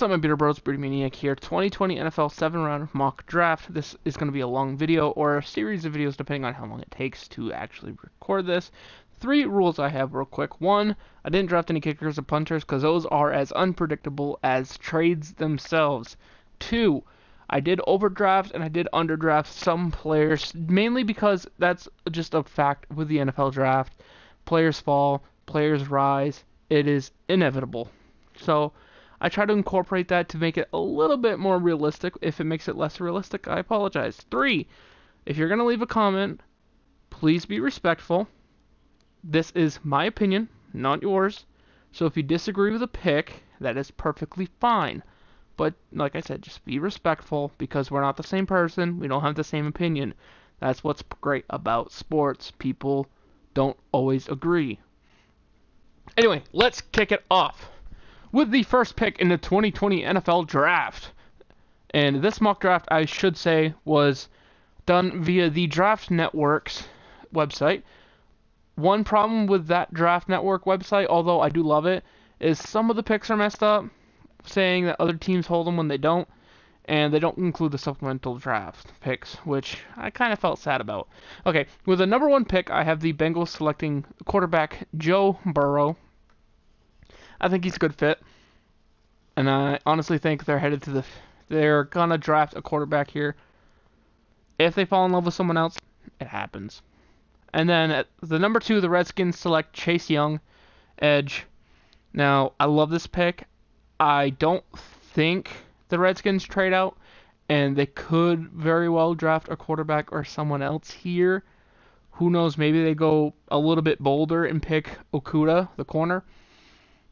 What's up, my beater bros? Maine-iac here. 2020 NFL 7-round mock draft. This is going to be a long video or a series of videos depending on how long it takes to actually record this. 3 rules I have real quick. 1, I didn't draft any kickers or punters because those are as unpredictable as trades themselves. 2, I did overdraft and I did underdraft some players, mainly because that's just a fact with the NFL draft. Players fall, players rise. It is inevitable. So I try to incorporate that to make it a little bit more realistic. If it makes it less realistic, I apologize. 3, if you're going to leave a comment, please be respectful. This is my opinion, not yours. So if you disagree with a pick, that is perfectly fine. But like I said, just be respectful because we're not the same person. We don't have the same opinion. That's what's great about sports. People don't always agree. Anyway, let's kick it off with the first pick in the 2020 NFL Draft. And this mock draft, I should say, was done via the Draft Network's website. One problem with that Draft Network website, although I do love it, is some of the picks are messed up, saying that other teams hold them when they don't, and they don't include the supplemental draft picks, which I kind of felt sad about. Okay, with the number 1 pick, I have the Bengals selecting quarterback Joe Burrow. I think he's a good fit, and I honestly think they're gonna draft a quarterback here. If they fall in love with someone else, it happens. And then at the number 2, the Redskins select Chase Young, edge. Now, I love this pick. I don't think the Redskins trade out, and they could very well draft a quarterback or someone else here. Who knows, maybe they go a little bit bolder and pick Okudah, the corner.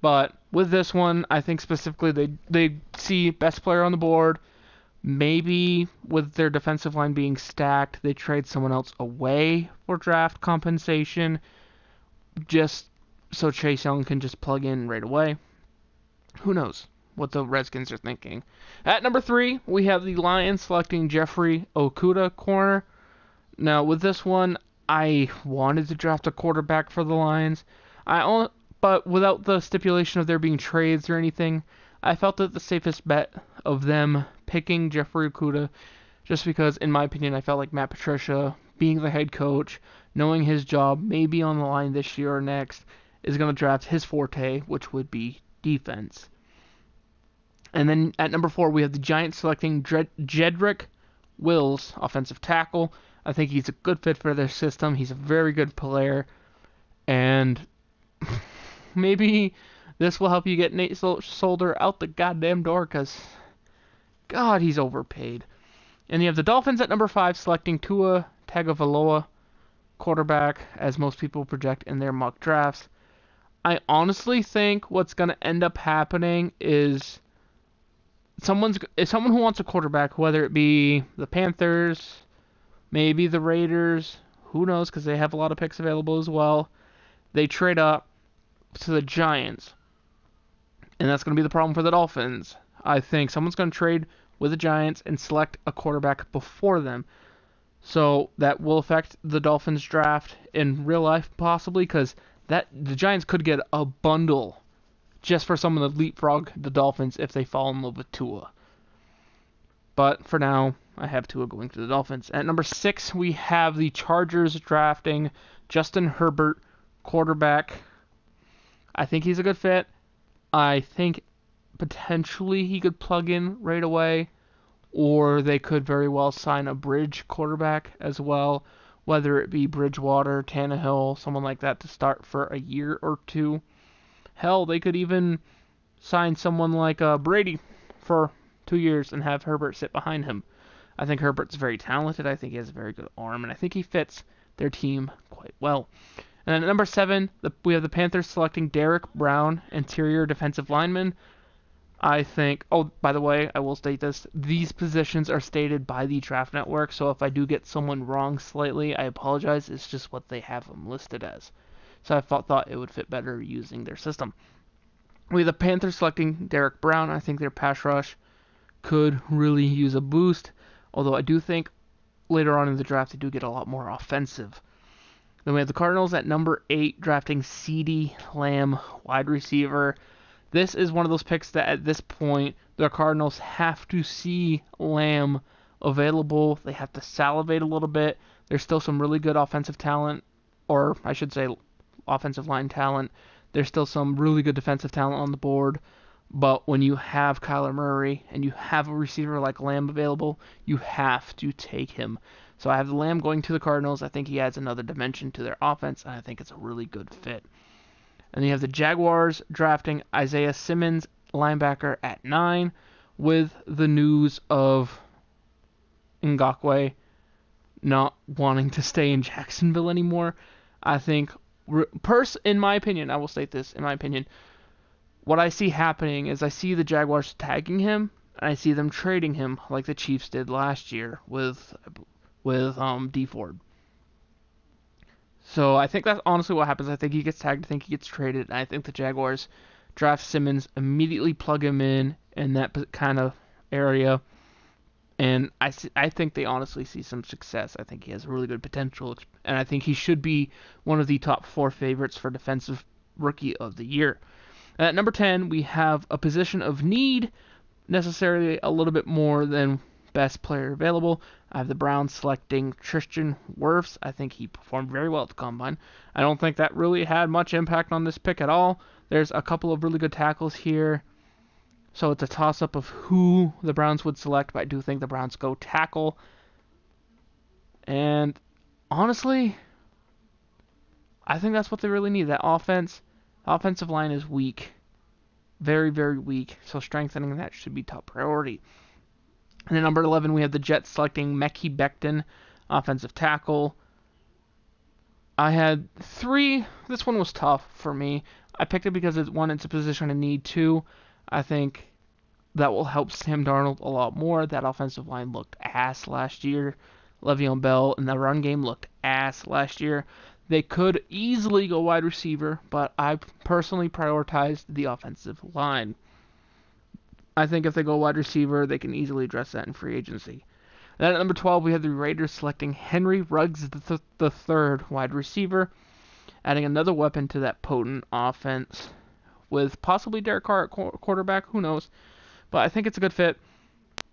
But with this one, I think specifically they see best player on the board. Maybe with their defensive line being stacked, they trade someone else away for draft compensation, just so Chase Young can just plug in right away. Who knows what the Redskins are thinking. At number 3, we have the Lions selecting Jeffrey Okudah, corner. Now, with this one, I wanted to draft a quarterback for the Lions. But without the stipulation of there being trades or anything, I felt that the safest bet of them picking Jeffrey Okudah, just because, in my opinion, I felt like Matt Patricia, being the head coach, knowing his job may be on the line this year or next, is going to draft his forte, which would be defense. And then at number 4, we have the Giants selecting Jedrick Wills, offensive tackle. I think he's a good fit for their system. He's a very good player, and maybe this will help you get Nate Solder out the goddamn door, because, God, he's overpaid. And you have the Dolphins at number 5 selecting Tua Tagovailoa, quarterback, as most people project in their mock drafts. I honestly think what's going to end up happening is someone who wants a quarterback, whether it be the Panthers, maybe the Raiders, who knows, because they have a lot of picks available as well. They trade up to the Giants, and that's going to be the problem for the Dolphins. I think someone's going to trade with the Giants and select a quarterback before them, so that will affect the Dolphins draft in real life possibly, because the Giants could get a bundle just for someone to leapfrog the Dolphins if they fall in love with Tua. But for now, I have Tua going to the Dolphins. At number 6, we have the Chargers drafting Justin Herbert, quarterback. I think he's a good fit. I think potentially he could plug in right away, or they could very well sign a bridge quarterback as well, whether it be Bridgewater, Tannehill, someone like that to start for a year or 2. Hell, they could even sign someone like Brady for 2 years and have Herbert sit behind him. I think Herbert's very talented. I think he has a very good arm, and I think he fits their team quite well. And then at number 7, we have the Panthers selecting Derek Brown, interior defensive lineman. I think, oh, by the way, I will state this, these positions are stated by the Draft Network, so if I do get someone wrong slightly, I apologize. It's just what they have them listed as. So I thought it would fit better using their system. We have the Panthers selecting Derek Brown. I think their pass rush could really use a boost, although I do think later on in the draft they do get a lot more offensive. Then we have the Cardinals at number 8 drafting CeeDee Lamb, wide receiver. This is one of those picks that at this point the Cardinals have to see Lamb available. They have to salivate a little bit. There's still some really good offensive talent, or I should say offensive line talent. There's still some really good defensive talent on the board. But when you have Kyler Murray and you have a receiver like Lamb available, you have to take him. So I have the Lamb going to the Cardinals. I think he adds another dimension to their offense, and I think it's a really good fit. And you have the Jaguars drafting Isaiah Simmons, linebacker, at 9, with the news of Ngakoue not wanting to stay in Jacksonville anymore. I think, in my opinion, I will state this, in my opinion, what I see happening is I see the Jaguars tagging him, and I see them trading him like the Chiefs did last year with Dee Ford. So I think that's honestly what happens. I think he gets tagged. I think he gets traded. And I think the Jaguars draft Simmons, immediately plug him in that kind of area. And I think they honestly see some success. I think he has really good potential. And I think he should be one of the top 4 favorites for Defensive Rookie of the Year. And at number 10, we have a position of need, necessarily a little bit more than best player available. I have the Browns selecting Tristan Wirfs. I think he performed very well at the Combine. I don't think that really had much impact on this pick at all. There's a couple of really good tackles here. So it's a toss-up of who the Browns would select, but I do think the Browns go tackle. And honestly, I think that's what they really need. That offensive line is weak. Very, very weak. So strengthening that should be top priority. And at number 11, we have the Jets selecting Mekhi Becton, offensive tackle. I had 3. This one was tough for me. I picked it because, it's a position of need. 2, I think that will help Sam Darnold a lot more. That offensive line looked ass last year. Le'Veon Bell and the run game looked ass last year. They could easily go wide receiver, but I personally prioritized the offensive line. I think if they go wide receiver, they can easily address that in free agency. And then at number 12, we have the Raiders selecting Henry Ruggs the third wide receiver, adding another weapon to that potent offense with possibly Derek Carr at quarterback. Who knows? But I think it's a good fit.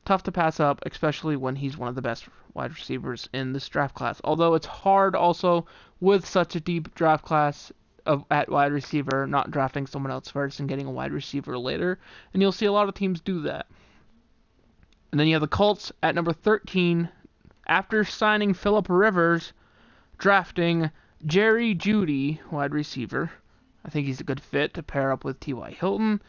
Tough to pass up, especially when he's one of the best wide receivers in this draft class. Although it's hard also with such a deep draft class at wide receiver, not drafting someone else first and getting a wide receiver later. And you'll see a lot of teams do that. And then you have the Colts at number 13, after signing Phillip Rivers, drafting Jerry Jeudy, wide receiver. I think he's a good fit to pair up with T.Y. Hilton.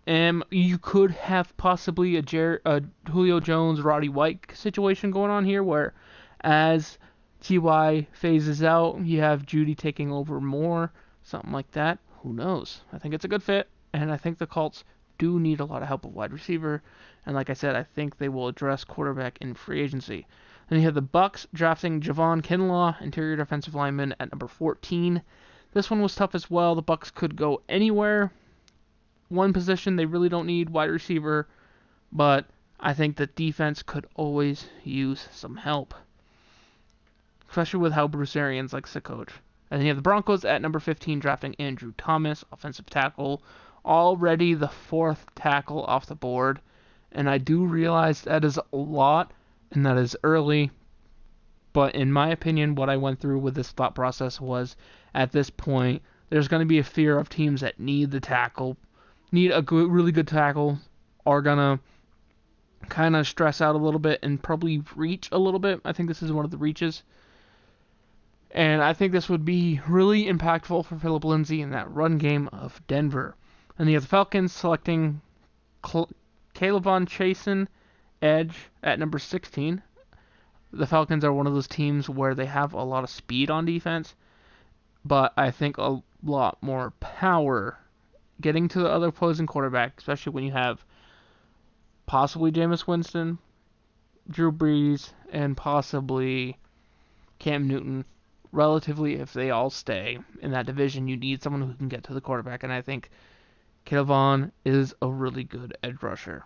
You could have possibly a Julio Jones, Roddy White situation going on here, where as T.Y. phases out, you have Jeudy taking over more, something like that. Who knows? I think it's a good fit, and I think the Colts do need a lot of help with wide receiver. And like I said, I think they will address quarterback in free agency. Then you have the Bucks drafting Javon Kinlaw, interior defensive lineman, at number 14. This one was tough as well. The Bucks could go anywhere. One position they really don't need, wide receiver, but I think the defense could always use some help, especially with how Bruce Arians likes to coach. And then you have the Broncos at number 15 drafting Andrew Thomas, offensive tackle, already the 4th tackle off the board. And I do realize that is a lot, and that is early. But in my opinion, what I went through with this thought process was, at this point, there's going to be a fear of teams that need the tackle, need a really good tackle, are going to kind of stress out a little bit and probably reach a little bit. I think this is one of the reaches. And I think this would be really impactful for Phillip Lindsay in that run game of Denver. And you have the Falcons selecting K'Lavon Chaisson, edge, at number 16. The Falcons are one of those teams where they have a lot of speed on defense, but I think a lot more power getting to the other opposing quarterback, especially when you have possibly Jameis Winston, Drew Brees, and possibly Cam Newton. Relatively, if they all stay in that division, you need someone who can get to the quarterback, and I think K'Lavon is a really good edge rusher.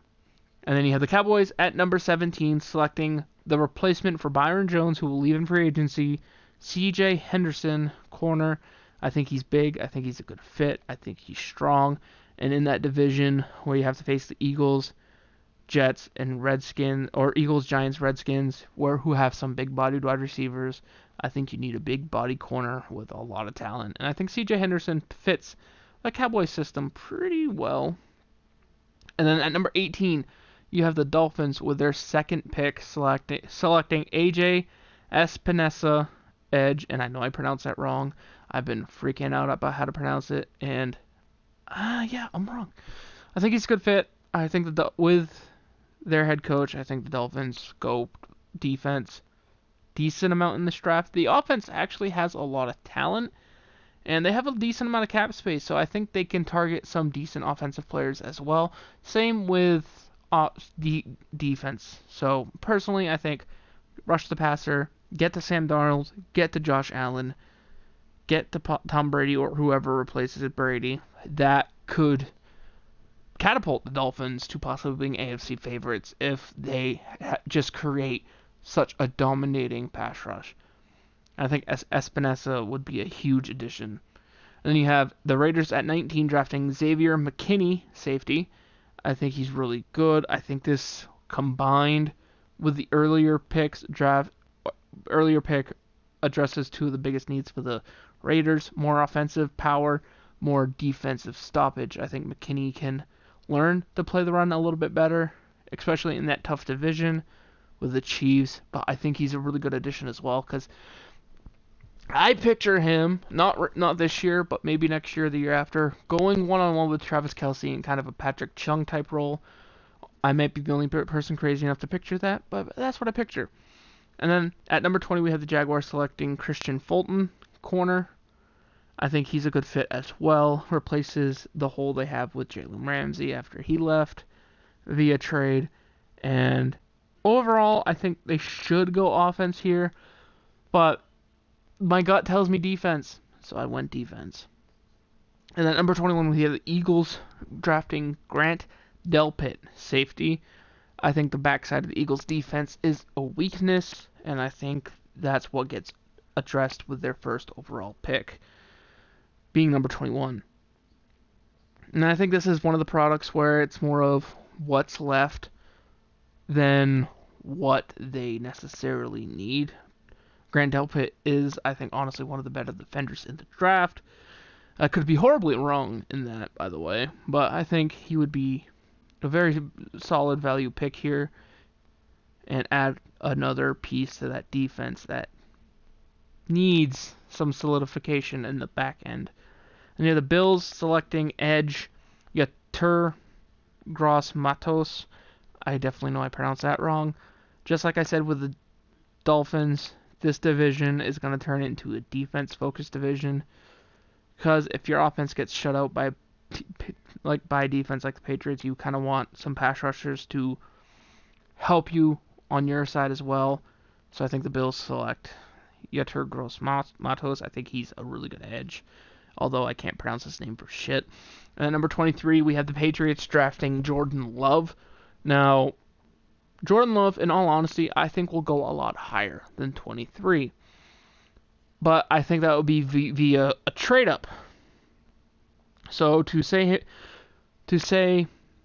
And then you have the Cowboys at number 17 selecting the replacement for Byron Jones, who will leave in free agency, C.J. Henderson, corner. I think he's big. I think he's a good fit. I think he's strong. And in that division where you have to face the Eagles, Jets, and Redskins, or Eagles, Giants, Redskins, who have some big-bodied wide receivers, I think you need a big-body corner with a lot of talent. And I think C.J. Henderson fits the Cowboys system pretty well. And then at number 18, you have the Dolphins with their second pick selecting A.J. Espinosa, edge, and I know I pronounced that wrong. I've been freaking out about how to pronounce it, and yeah, I'm wrong. I think he's a good fit. I think that with their head coach, I think the Dolphins go defense decent amount in this draft. The offense actually has a lot of talent, and they have a decent amount of cap space, so I think they can target some decent offensive players as well. Same with the defense. So personally, I think rush the passer, get to Sam Darnold, get to Josh Allen, get to Tom Brady or whoever replaces Brady. That could catapult the Dolphins to possibly being AFC favorites if they just create such a dominating pass rush. I think Espinosa would be a huge addition. And then you have the Raiders at 19 drafting Xavier McKinney, safety. I think he's really good. I think this combined with the earlier pick addresses two of the biggest needs for the Raiders: more offensive power, more defensive stoppage. I think McKinney can learn to play the run a little bit better, especially in that tough division with the Chiefs. But I think he's a really good addition as well, because I picture him, not this year, but maybe next year or the year after, going one-on-one with Travis Kelce in kind of a Patrick Chung type role. I might be the only person crazy enough to picture that, but that's what I picture. And then at number 20, we have the Jaguars selecting Christian Fulton, corner. I think he's a good fit as well. Replaces the hole they have with Jalen Ramsey after he left via trade. And overall, I think they should go offense here, but my gut tells me defense, so I went defense. And then number 21, we have the Eagles drafting Grant Delpit, safety. I think the backside of the Eagles' defense is a weakness, and I think that's what gets addressed with their first overall pick, being number 21. And I think this is one of the products where it's more of what's left than what they necessarily need. Grant Delpit is, I think, honestly one of the better defenders in the draft. I could be horribly wrong in that, by the way, but I think he would be a very solid value pick here and add another piece to that defense that needs some solidification in the back end. And you have the Bills selecting edge Yatur Gross Matos. I definitely know I pronounced that wrong. Just like I said with the Dolphins, this division is going to turn into a defense-focused division, because if your offense gets shut out by defense like the Patriots, you kind of want some pass rushers to help you on your side as well. So I think the Bills select Yatur Gross Matos. I think he's a really good edge, although I can't pronounce his name for shit. And at number 23, we have the Patriots drafting Jordan Love. Now, Jordan Love, in all honesty, I think will go a lot higher than 23. But I think that would be via a trade-up. So to say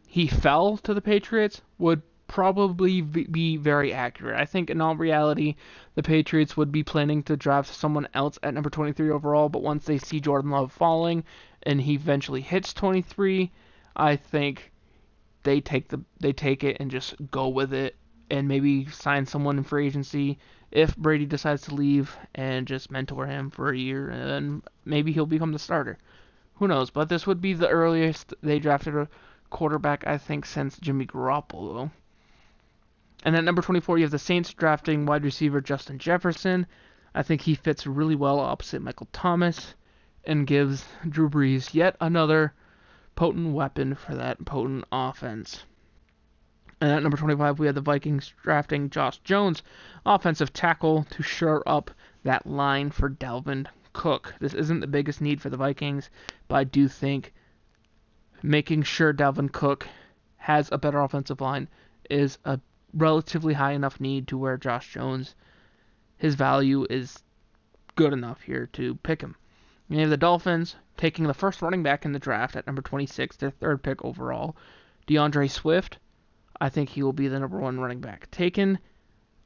he fell to the Patriots would probably be very accurate. I think in all reality, the Patriots would be planning to draft someone else at number 23 overall, but once they see Jordan Love falling and he eventually hits 23, I think they take it and just go with it and maybe sign someone in free agency if Brady decides to leave and just mentor him for a year, and then maybe he'll become the starter. Who knows? But this would be the earliest they drafted a quarterback, I think, since Jimmy Garoppolo. And at number 24, you have the Saints drafting wide receiver Justin Jefferson. I think he fits really well opposite Michael Thomas and gives Drew Brees yet another potent weapon for that potent offense. And at number 25, we have the Vikings drafting Josh Jones, offensive tackle, to shore up that line for Dalvin Cook. This isn't the biggest need for the Vikings, but I do think making sure Dalvin Cook has a better offensive line is a relatively high enough need to where Josh Jones, his value is good enough here to pick him. You have the Dolphins taking the first running back in the draft at number 26, their third pick overall, DeAndre Swift. I think he will be the number 1 running back taken.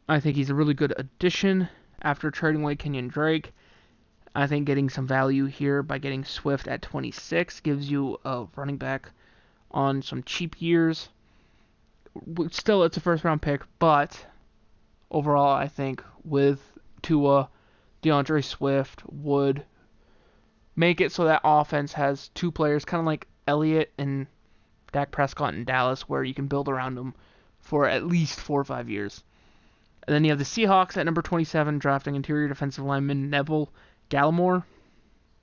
I think he's a really good addition after trading away Kenyon Drake. I think getting some value here by getting Swift at 26 gives you a running back on some cheap years. Still, it's a first-round pick, but overall, I think with Tua, DeAndre Swift would make it so that offense has 2 players, kind of like Elliott and Dak Prescott in Dallas, where you can build around them for at least 4 or 5 years. And then you have the Seahawks at number 27, drafting interior defensive lineman Neville Gallimore.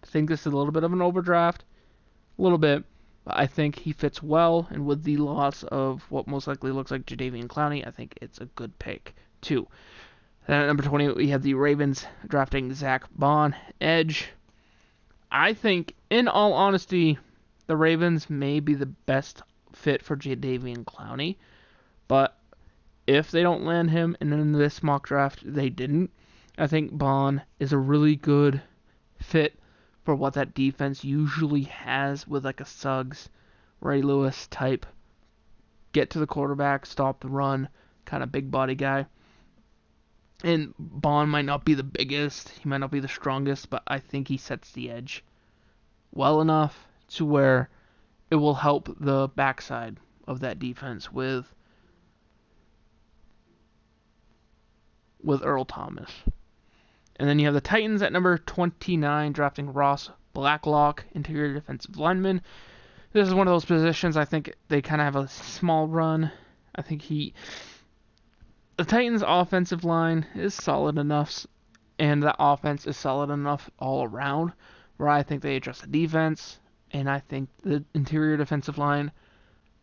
I think this is a little bit of an overdraft. A little bit. But I think he fits well, and with the loss of what most likely looks like Jadeveon Clowney, I think it's a good pick, too. Then at number 20, we have the Ravens drafting Zach Bond, edge. I think, in all honesty, the Ravens may be the best fit for Jadeveon Clowney, but if they don't land him, and in this mock draft they didn't, I think Bond is a really good fit for what that defense usually has with like a Suggs, Ray Lewis type, get to the quarterback, stop the run, kind of big body guy. And Bond might not be the biggest, he might not be the strongest, but I think he sets the edge well enough to where it will help the backside of that defense with Earl Thomas. And then you have the Titans at number 29, drafting Ross Blacklock, interior defensive lineman. This is one of those positions I think they kind of have a small run. I think the Titans' offensive line is solid enough, and the offense is solid enough all around, where I think they address the defense, and I think the interior defensive line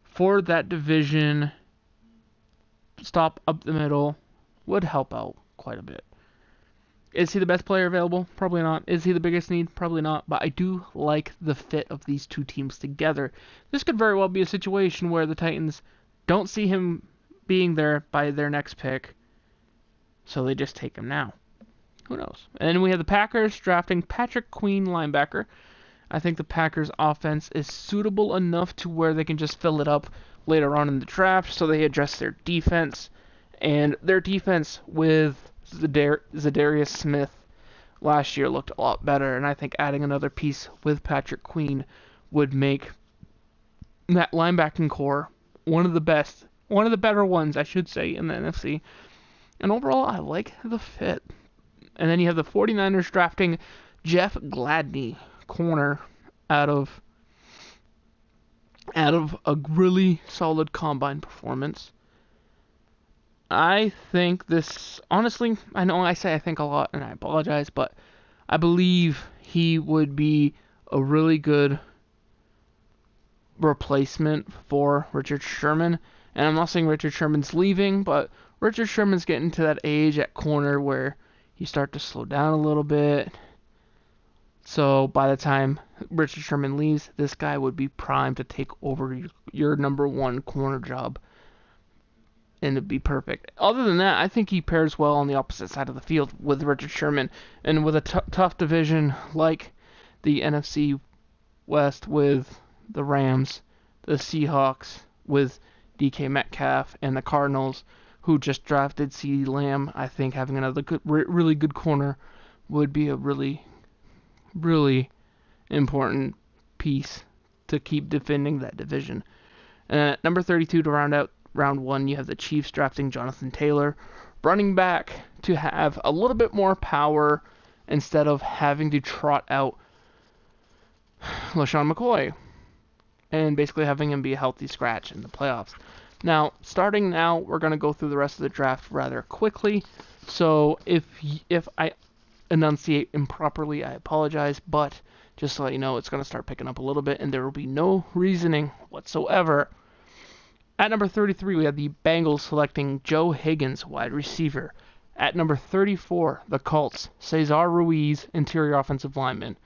for that division, stop up the middle, would help out quite a bit. Is he the best player available? Probably not. Is he the biggest need? Probably not. But I do like the fit of these 2 teams together. This could very well be a situation where the Titans don't see him being there by their next pick, so they just take him now. Who knows? And then we have the Packers drafting Patrick Queen, linebacker. I think the Packers' offense is suitable enough to where they can just fill it up later on in the draft, so they address their defense. And their defense with Zadarius Smith last year looked a lot better, and I think adding another piece with Patrick Queen would make that linebacking core one of the better ones, I should say, in the NFC. And overall, I like the fit. And then you have the 49ers drafting Jeff Gladney, corner, out of a really solid combine performance. I think this, honestly, I know I say I think a lot, and I apologize, but I believe he would be a really good replacement for Richard Sherman. And I'm not saying Richard Sherman's leaving, but Richard Sherman's getting to that age at corner where you start to slow down a little bit. So by the time Richard Sherman leaves, this guy would be primed to take over your number 1 corner job. And it'd be perfect. Other than that, I think he pairs well on the opposite side of the field with Richard Sherman. And with a tough division like the NFC West with the Rams, the Seahawks with DK Metcalf, and the Cardinals, who just drafted CeeDee Lamb, I think having another really good corner would be a really, really important piece to keep defending that division. And at number 32 to round out round 1, you have the Chiefs drafting Jonathan Taylor, running back, to have a little bit more power instead of having to trot out LaShawn McCoy and basically having him be a healthy scratch in the playoffs. Now, starting now, we're going to go through the rest of the draft rather quickly, so if I enunciate improperly, I apologize, but just to let you know, it's going to start picking up a little bit, and there will be no reasoning whatsoever. At number 33, we have the Bengals selecting Joe Higgins, wide receiver. At number 34, the Colts, Cesar Ruiz, interior offensive lineman.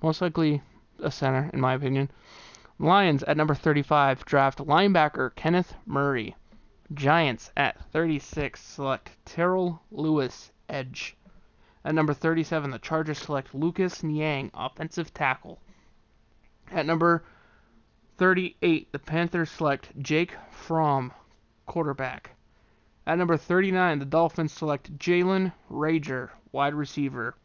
Most likely a center, in my opinion. Lions at number 35 draft linebacker Kenneth Murray. Giants at 36 select Terrell Lewis, edge. At number 37, the Chargers select Lucas Niang, offensive tackle. At number 38, the Panthers select Jake Fromm, quarterback. At number 39, the Dolphins select Jalen Rager, wide receiver.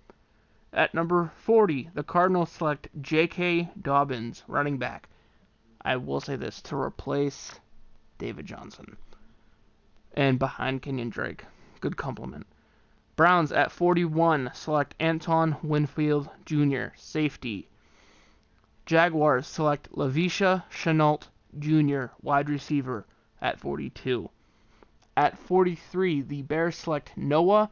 At number 40, the Cardinals select J.K. Dobbins, running back. I will say this, to replace David Johnson. And behind Kenyon Drake. Good compliment. Browns at 41 select Anton Winfield Jr., safety. Jaguars select Lavisha Chenault Jr., wide receiver, at 42. At 43, the Bears select Noah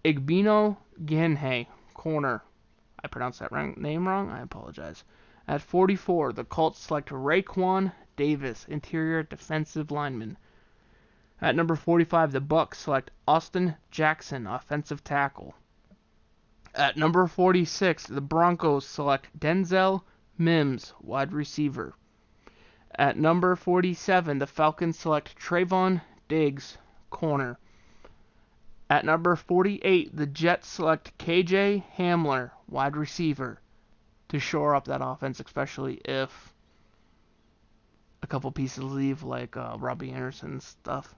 Igbino Genhe, corner. I pronounced that name wrong. I apologize. At 44, the Colts select Raekwon Davis, interior defensive lineman. At number 45, the Bucs select Austin Jackson, offensive tackle. At number 46, the Broncos select Denzel Mims, wide receiver. At number 47, the Falcons select Trayvon Diggs, corner. At number 48, the Jets select KJ Hamler, wide receiver, to shore up that offense, especially if a couple pieces leave, like Robbie Anderson and stuff.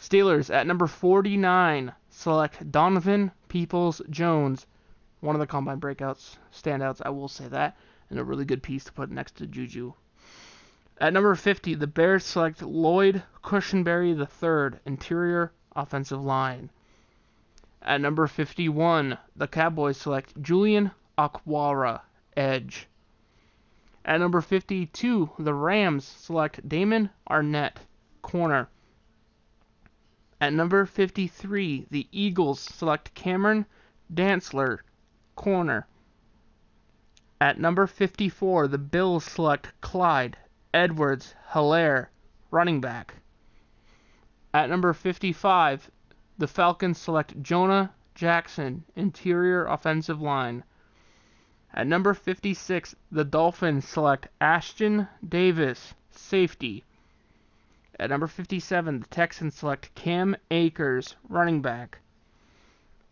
Steelers at number 49 select Donovan Peoples-Jones, one of the combine breakouts, standouts, I will say that, and a really good piece to put next to Juju. At number 50, the Bears select Lloyd Cushenberry III, interior offensive line. At number 51, the Cowboys select Julian Okwara, edge. At number 52, the Rams select Damon Arnett, corner. At number 53, the Eagles select Cameron Dantzler, corner. At number 54, the Bills select Clyde Edwards-Helaire, running back. At number 55, the Falcons select Jonah Jackson, interior offensive line. At number 56, the Dolphins select Ashton Davis, safety. At number 57, the Texans select Cam Akers, running back.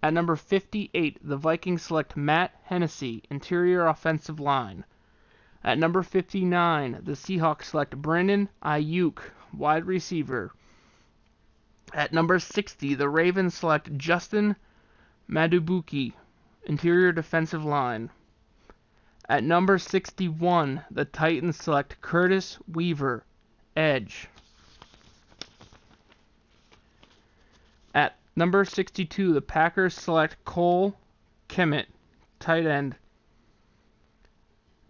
At number 58, the Vikings select Matt Hennessy, interior offensive line. At number 59, the Seahawks select Brandon Ayuk, wide receiver. At number 60, the Ravens select Justin Madubuike, interior defensive line. At number 61, the Titans select Curtis Weaver, edge. At number 62, the Packers select Cole Kmet, tight end.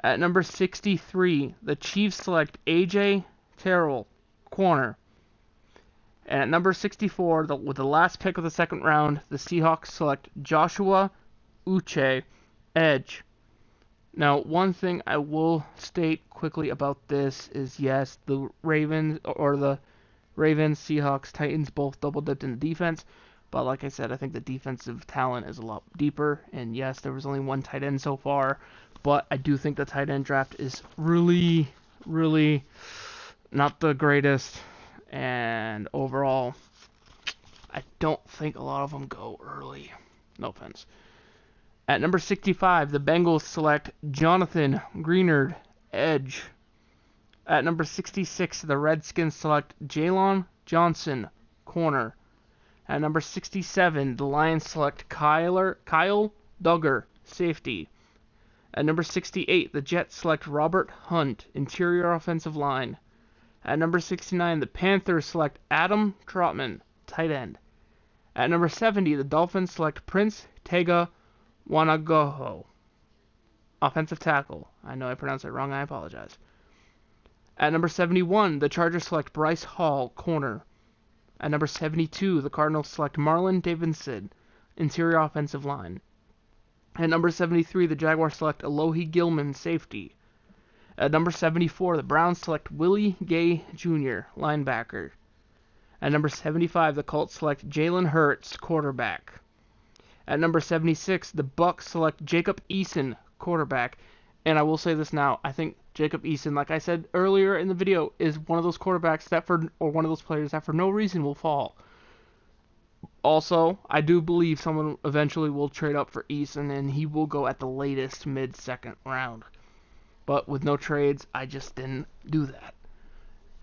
At number 63, the Chiefs select A.J. Terrell, corner. And at number 64, with the last pick of the second round, the Seahawks select Joshua Uche, edge. Now, one thing I will state quickly about this is, yes, the Ravens, Seahawks, Titans both double-dipped in the defense. But like I said, I think the defensive talent is a lot deeper. And yes, there was only one tight end so far. But I do think the tight end draft is really, really not the greatest. And overall, I don't think a lot of them go early. No offense. At number 65, the Bengals select Jonathan Greenard, edge. At number 66, the Redskins select Jalen Johnson, corner. At number 67, the Lions select Kyle Duggar, safety. At number 68, the Jets select Robert Hunt, interior offensive line. At number 69, the Panthers select Adam Trotman, tight end. At number 70, the Dolphins select Prince Tega Wanagaho, offensive tackle. I know I pronounced it wrong, I apologize. At number 71, the Chargers select Bryce Hall, corner. At number 72, the Cardinals select Marlon Davidson, interior offensive line. At number 73, the Jaguars select Alohi Gilman, safety. At number 74, the Browns select Willie Gay Jr., linebacker. At number 75, the Colts select Jalen Hurts, quarterback. At number 76, the Bucs select Jacob Eason, quarterback. And I will say this now, I think Jacob Eason, like I said earlier in the video, is one of those quarterbacks one of those players that for no reason will fall. Also, I do believe someone eventually will trade up for Eason, and he will go at the latest mid-second round. But with no trades, I just didn't do that.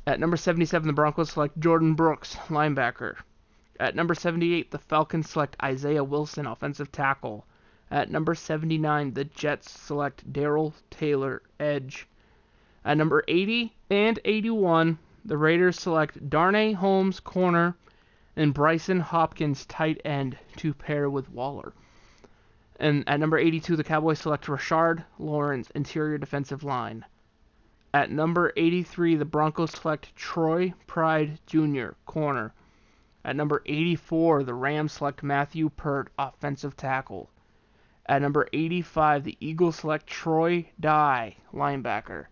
At number 77, the Broncos select Jordan Brooks, linebacker. At number 78, the Falcons select Isaiah Wilson, offensive tackle. At number 79, the Jets select Darrell Taylor, edge. At number 80 and 81, the Raiders select Darnay Holmes, corner, and Bryson Hopkins, tight end, to pair with Waller. And at number 82, the Cowboys select Rashard Lawrence, interior defensive line. At number 83, the Broncos select Troy Pride Jr., corner. At number 84, the Rams select Matthew Pert, offensive tackle. At number 85, the Eagles select Troy Dye, linebacker.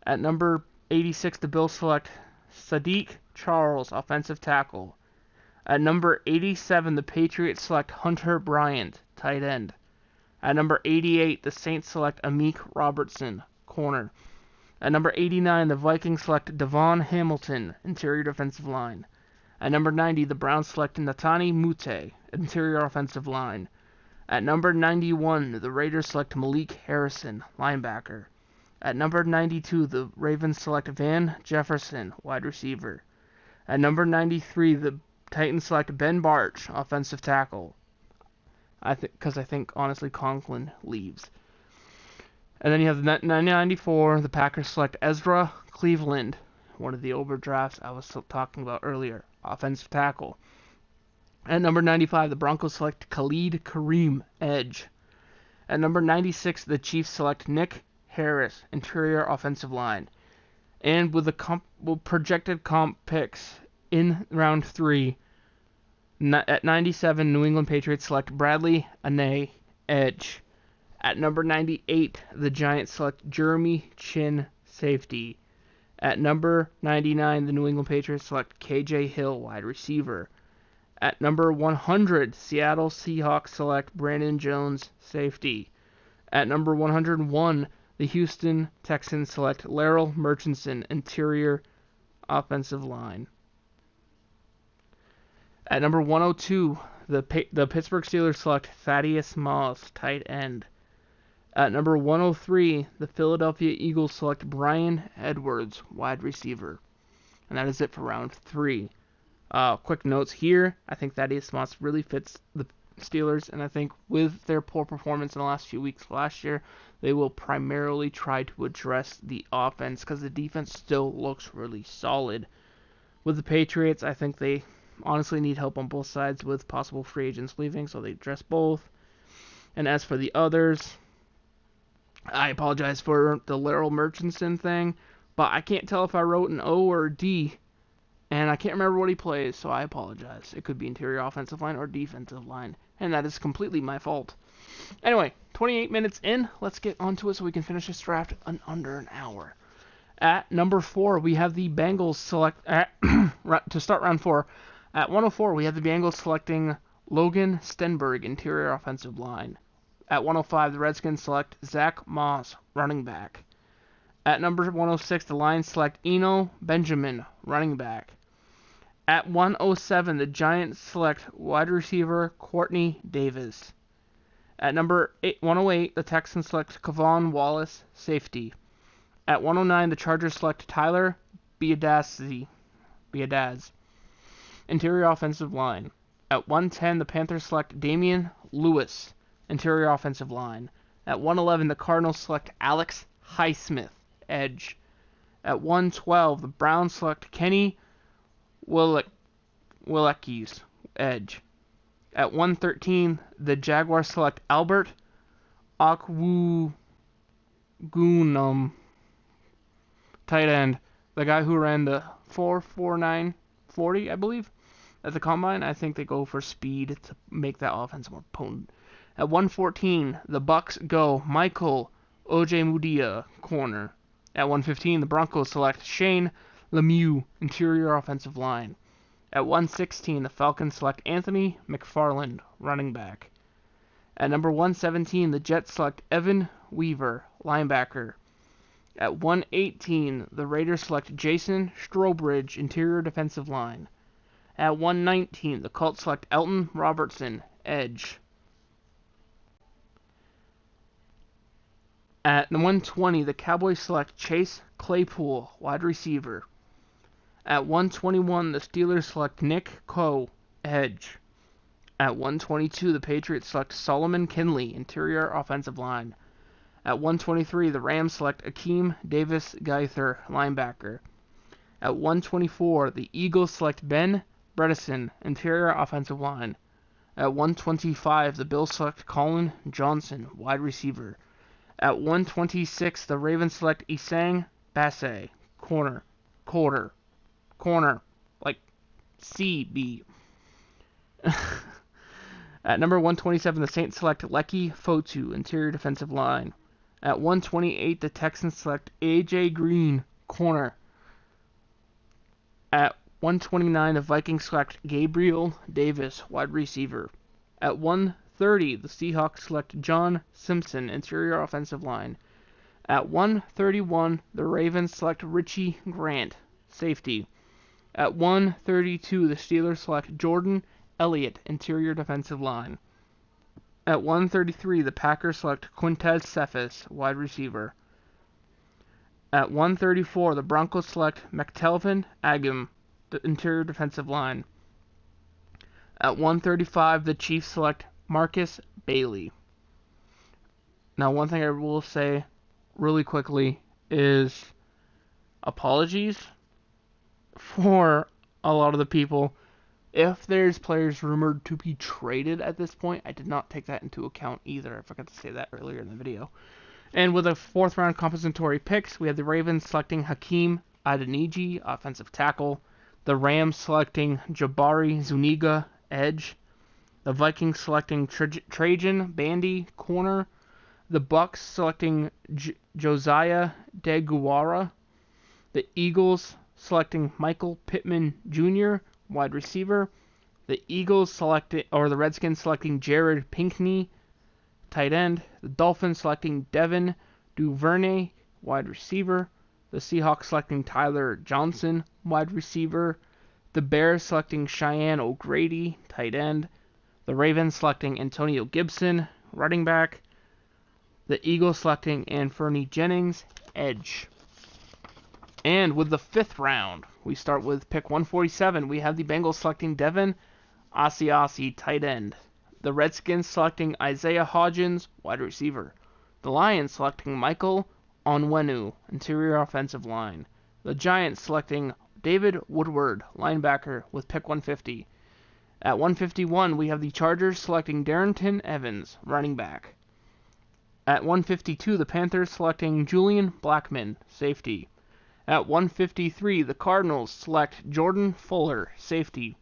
At number 86, the Bills select Sadiq Charles, offensive tackle. At number 87, the Patriots select Hunter Bryant, tight end. At number 88, the Saints select Amik Robertson, corner. At number 89, the Vikings select Devon Hamilton, interior defensive line. At number 90, the Browns select Natani Mute, interior offensive line. At number 91, the Raiders select Malik Harrison, linebacker. At number 92, the Ravens select Van Jefferson, wide receiver. At number 93, the Titans select Ben Barch, offensive tackle. I think honestly Conklin leaves. And then you have the 94, the Packers select Ezra Cleveland, one of the overdrafts I was talking about earlier, offensive tackle. At number 95, the Broncos select Khalid Kareem, edge. At number 96, the Chiefs select Nick Harris, interior offensive line. And with the projected comp picks in round 3, at 97, New England Patriots select Bradley Anae, edge. At number 98, the Giants select Jeremy Chin, safety. At number 99, the New England Patriots select KJ Hill, wide receiver. At number 100, Seattle Seahawks select Brandon Jones, safety. At number 101, the Houston Texans select Laryl Murchison, interior offensive line. At number 102, the Pittsburgh Steelers select Thaddeus Moss, tight end. At number 103, the Philadelphia Eagles select Brian Edwards, wide receiver. And that is it for round 3. Quick notes here. I think Thaddeus Moss really fits the Steelers, and I think with their poor performance in the last few weeks last year, they will primarily try to address the offense because the defense still looks really solid. With the Patriots, I think they honestly need help on both sides with possible free agents leaving, so they address both. And as for the others, I apologize for the Laryl Murchison thing, but I can't tell if I wrote an O or a D, and I can't remember what he plays, so I apologize. It could be interior offensive line or defensive line, and that is completely my fault. Anyway, 28 minutes in, let's get onto it so we can finish this draft in under an hour. At number 4, we have the Bengals select, to start round 4, at 104, we have the Bengals selecting Logan Stenberg, interior offensive line. At 105, the Redskins select Zach Moss, running back. At number 106, the Lions select Eno Benjamin, running back. At 107, the Giants select wide receiver Courtney Davis. At number 108, the Texans select Kavon Wallace, safety. At 109, the Chargers select Tyler Biadasz, interior offensive line. At 110, the Panthers select Damian Lewis, interior offensive line. At 111, the Cardinals select Alex Highsmith, edge. At 112, the Browns select Kenny Willekes, edge. At 113, the Jaguars select Albert Okwuegunum, tight end. The guy who ran the 4.4940, I believe, at the combine. I think they go for speed to make that offense more potent. At 114, the Bucks go Michael Ojemudia, corner. At 115, the Broncos select Shane Lemieux, interior offensive line. At 116, the Falcons select Anthony McFarland, running back. At number 117, the Jets select Evan Weaver, linebacker. At 118, the Raiders select Jason Strowbridge, interior defensive line. At 119, the Colts select Elton Robertson, edge. At 120, the Cowboys select Chase Claypool, wide receiver. At 121, the Steelers select Nick Coe, edge. At 122, the Patriots select Solomon Kinley, interior offensive line. At 123, the Rams select Akeem Davis Gaither, linebacker. At 124, the Eagles select Ben Bredesen, interior offensive line. At 125, the Bills select Colin Johnson, wide receiver. At 126, the Ravens select Isang Basse, corner, like CB. At number 127, the Saints select Leki Fotu, interior defensive line. At 128, the Texans select AJ Green, corner. At 129, the Vikings select Gabriel Davis, wide receiver. At 130, the Seahawks select John Simpson, interior offensive line. At 131, the Ravens select Richie Grant, safety. At 132, the Steelers select Jordan Elliott, interior defensive line. At 133, the Packers select Quintez Cephas, wide receiver. At 134, the Broncos select McTelvin Agim, the interior defensive line. At 135, the Chiefs select Marcus Bailey. Now, one thing I will say really quickly is apologies for a lot of the people. If there's players rumored to be traded at this point, I did not take that into account either. I forgot to say that earlier in the video. And with a fourth round compensatory picks, we have the Ravens selecting Hakeem Adeniji, offensive tackle. The Rams selecting Jabari Zuniga, edge. The Vikings selecting Trajan Bandy, corner. The Bucks selecting Josiah DeGuara. The Eagles selecting Michael Pittman Jr., wide receiver. The Redskins selecting Jared Pinkney, tight end. The Dolphins selecting Devin Duvernay, wide receiver. The Seahawks selecting Tyler Johnson, wide receiver. The Bears selecting Cheyenne O'Grady, tight end. The Ravens selecting Antonio Gibson, running back. The Eagles selecting Anthony Jennings, edge. And with the fifth round, we start with pick 147. We have the Bengals selecting Devin Asiasi, tight end. The Redskins selecting Isaiah Hodgins, wide receiver. The Lions selecting Michael Onwenu, interior offensive line. The Giants selecting David Woodward, linebacker, with pick 150. At 151, we have the Chargers selecting Darrington Evans, running back. At 152, the Panthers selecting Julian Blackman, safety. At 153, the Cardinals select Jordan Fuller, safety.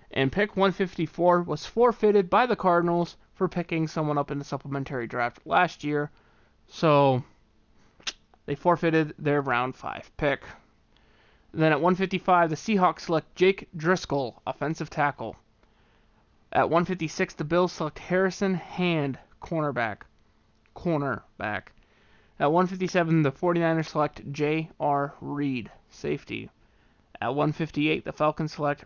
And pick 154 was forfeited by the Cardinals for picking someone up in the supplementary draft last year. So they forfeited their round 5 pick. Then at 155, the Seahawks select Jake Driscoll, offensive tackle. At 156, the Bills select Harrison Hand, cornerback. At 157, the 49ers select J.R. Reed, safety. At 158, the Falcons select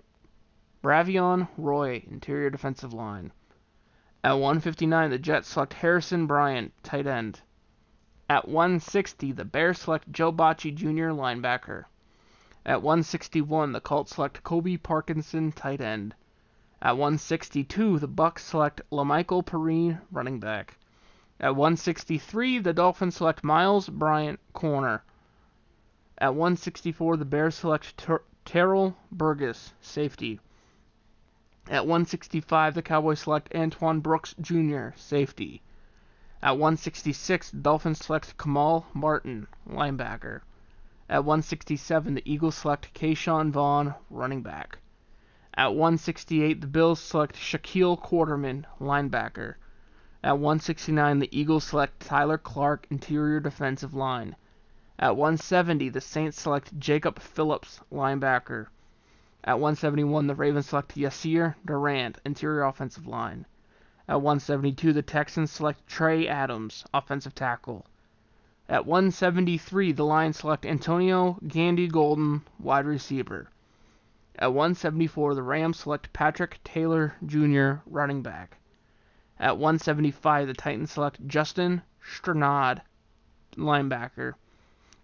Bravion Roy, interior defensive line. At 159, the Jets select Harrison Bryant, tight end. At 160, the Bears select Joe Bocci Jr., linebacker. At 161, the Colts select Kobe Parkinson, tight end. At 162, the Bucks select LaMichael Perrine, running back. At 163, the Dolphins select Miles Bryant, corner. At 164, the Bears select Terrell Burgess, safety. At 165, the Cowboys select Antoine Brooks Jr., safety. At 166, the Dolphins select Kamal Martin, linebacker. At 167, the Eagles select Keyshawn Vaughn, running back. At 168, the Bills select Shaquille Quarterman, linebacker. At 169, the Eagles select Tyler Clark, interior defensive line. At 170, the Saints select Jacob Phillips, linebacker. At 171, the Ravens select Yasir Durant, interior offensive line. At 172, the Texans select Trey Adams, offensive tackle. At 173, the Lions select Antonio Gandy Golden, wide receiver. At 174, the Rams select Patrick Taylor Jr., running back. At 175, the Titans select Justin Strnad, linebacker.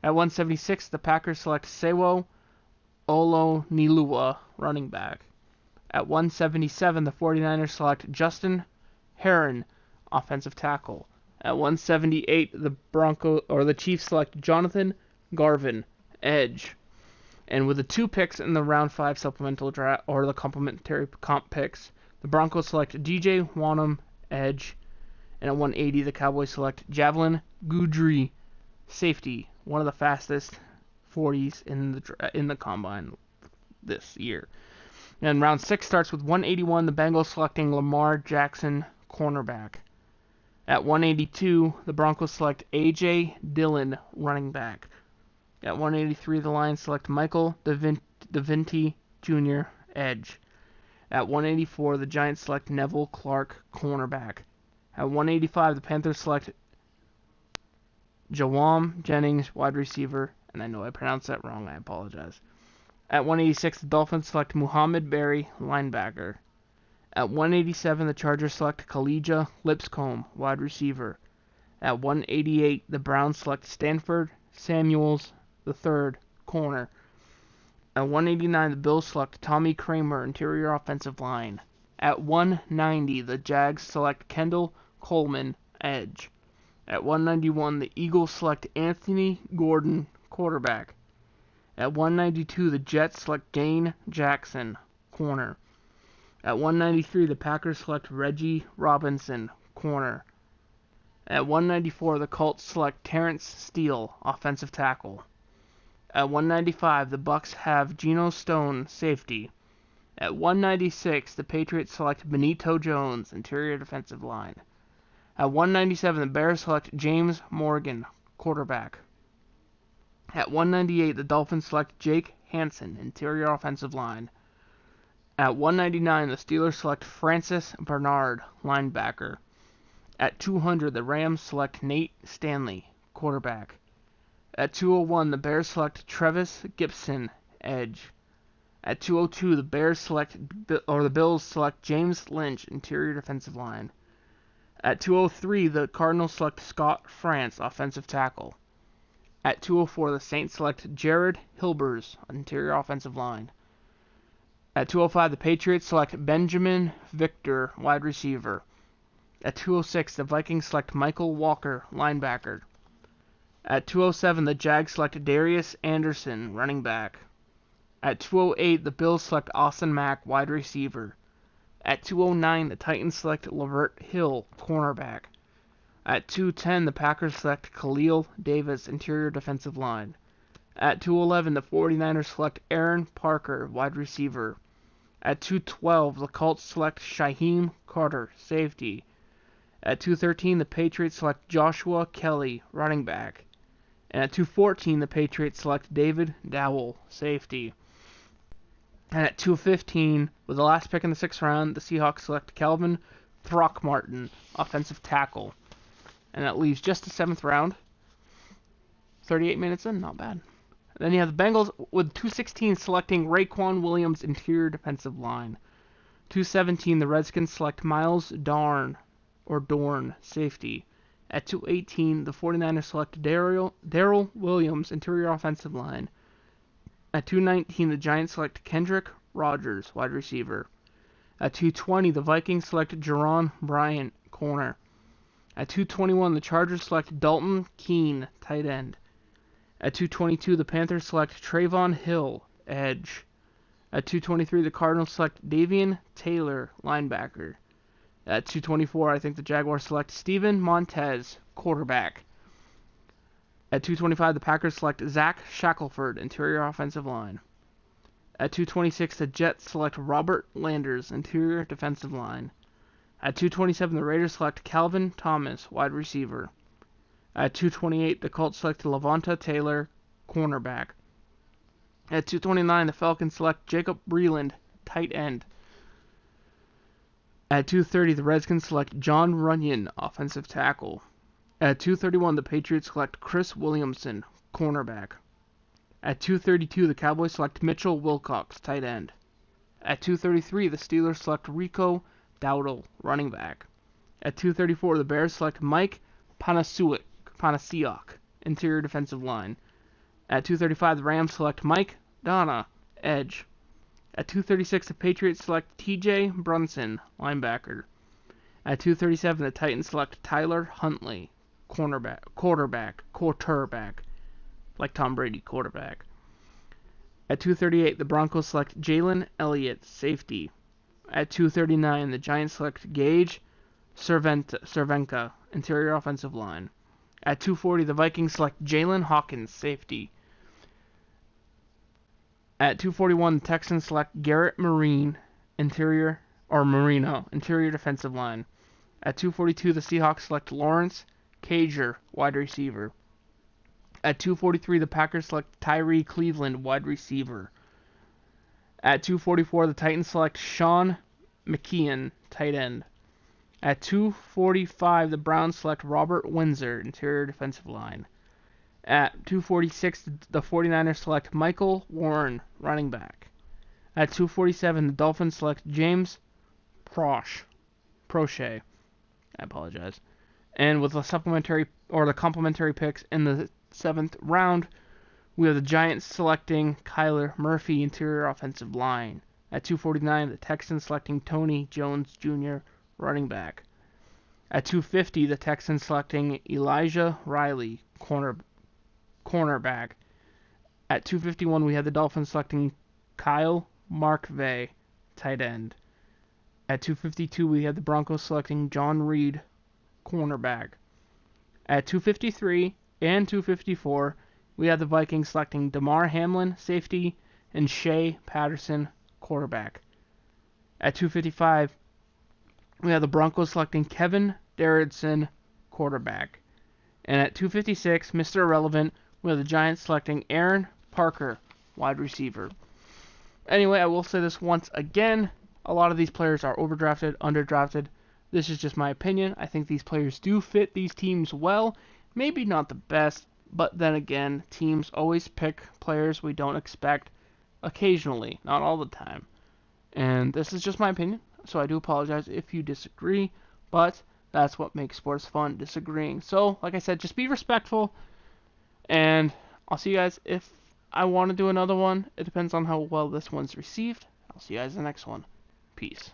At 176, the Packers select Sewo Olonilua, running back. At 177, the 49ers select Justin Herron, offensive tackle. At 178, the Chiefs select Jonathan Garvin, edge. And with the 2 picks in the round 5 supplemental draft, or the complementary comp picks, the Broncos select DJ Wanham, edge. And at 180, the Cowboys select Javelin Guidry, safety, one of the fastest 40s in the combine this year. And round 6 starts with 181, the Bengals selecting Lamar Jackson, cornerback. At 182, the Broncos select A.J. Dillon, running back. At 183, the Lions select Michael DeVinci Jr., edge. At 184, the Giants select Neville Clark, cornerback. At 185, the Panthers select Jawam Jennings, wide receiver. And I know I pronounced that wrong, I apologize. At 186, the Dolphins select Muhammad Berry, linebacker. At 187, the Chargers select Kalijah Lipscomb, wide receiver. At 188, the Browns select Stanford Samuels III, corner. At 189, the Bills select Tommy Kramer, interior offensive line. At 190, the Jags select Kendall Coleman, edge. At 191, the Eagles select Anthony Gordon, quarterback. At 192, the Jets select Dane Jackson, corner. At 193, the Packers select Reggie Robinson, corner. At 194, the Colts select Terrence Steele, offensive tackle. At 195, the Bucks have Geno Stone, safety. At 196, the Patriots select Benito Jones, interior defensive line. At 197, the Bears select James Morgan, quarterback. At 198, the Dolphins select Jake Hansen, interior offensive line. At 199, the Steelers select Francis Bernard, linebacker. At 200, the Rams select Nate Stanley, quarterback. At 201, the Bears select Trevis Gibson, edge. At 202, the Bills select James Lynch, interior defensive line. At 203, the Cardinals select Scott France, offensive tackle. At 204, the Saints select Jared Hilbers, interior offensive line. At 205, the Patriots select Benjamin Victor, wide receiver. At 206, the Vikings select Michael Walker, linebacker. At 207, the Jags select Darius Anderson, running back. At 208, the Bills select Austin Mack, wide receiver. At 209, the Titans select Lavert Hill, cornerback. At 210, the Packers select Khalil Davis, interior defensive line. At 211, the 49ers select Aaron Parker, wide receiver. At 212, the Colts select Shaheem Carter, safety. At 213, the Patriots select Joshua Kelly, running back. And at 214, the Patriots select David Dowell, safety. And at 215, with the last pick in the 6th round, the Seahawks select Calvin Throckmorton, offensive tackle. And that leaves just the 7th round. 38 minutes in, not bad. Then you have the Bengals with 216 selecting Raekwon Williams, interior defensive line. 217, the Redskins select Miles Dorn, safety. At 218, the 49ers select Darrell Williams, interior offensive line. At 219, the Giants select Kendrick Rogers, wide receiver. At 220, the Vikings select Jerron Bryant, corner. At 221, the Chargers select Dalton Keene, tight end. At 222, the Panthers select Trayvon Hill, edge. At 223, the Cardinals select Davian Taylor, linebacker. At 224, I think the Jaguars select Steven Montez, quarterback. At 225, the Packers select Zach Shackelford, interior offensive line. At 226, the Jets select Robert Landers, interior defensive line. At 227, the Raiders select Calvin Thomas, wide receiver. At 228, the Colts select Lavonta Taylor, cornerback. At 229, the Falcons select Jacob Breeland, tight end. At 230, the Redskins select John Runyon, offensive tackle. At 231, the Patriots select Chris Williamson, cornerback. At 232, the Cowboys select Mitchell Wilcox, tight end. At 233, the Steelers select Rico Dowdle, running back. At 234, the Bears select Mike Panasiuk, interior defensive line. At 235, the Rams select Mike Donna, edge. At 236, the Patriots select T.J. Brunson, linebacker. At 237, the Titans select Tyler Huntley, quarterback, like Tom Brady, quarterback. At 238, the Broncos select Jalen Elliott, safety. At 239, the Giants select Gage Cervenka, interior offensive line. At 240, the Vikings select Jalen Hawkins, safety. At 241, the Texans select Garrett Marino, interior defensive line. At 242, the Seahawks select Lawrence Cager, wide receiver. At 243, the Packers select Tyree Cleveland, wide receiver. At 244, the Titans select Sean McKeon, tight end. At 245, the Browns select Robert Windsor, interior defensive line. At 246, the 49ers select Michael Warren, running back. At 247, the Dolphins select James Proche. I apologize. And with the complementary picks in the 7th round, we have the Giants selecting Kyler Murphy, interior offensive line. At 249, the Texans selecting Tony Jones Jr., running back. At 250, the Texans selecting Elijah Riley, cornerback. At 251, we have the Dolphins selecting Kyle McVay, tight end. At 252, we have the Broncos selecting John Reed, cornerback. At 253 and 254, we have the Vikings selecting Damar Hamlin, safety, and Shea Patterson, quarterback. At 255, we have the Broncos selecting Kevin Davidson, quarterback. And at 256, Mr. Irrelevant, we have the Giants selecting Aaron Parker, wide receiver. Anyway, I will say this once again. A lot of these players are overdrafted, underdrafted. This is just my opinion. I think these players do fit these teams well. Maybe not the best, but then again, teams always pick players we don't expect occasionally, not all the time. And this is just my opinion, so I do apologize if you disagree, but that's what makes sports fun, disagreeing. So, like I said, just be respectful, and I'll see you guys if I want to do another one. It depends on how well this one's received. I'll see you guys in the next one. Peace.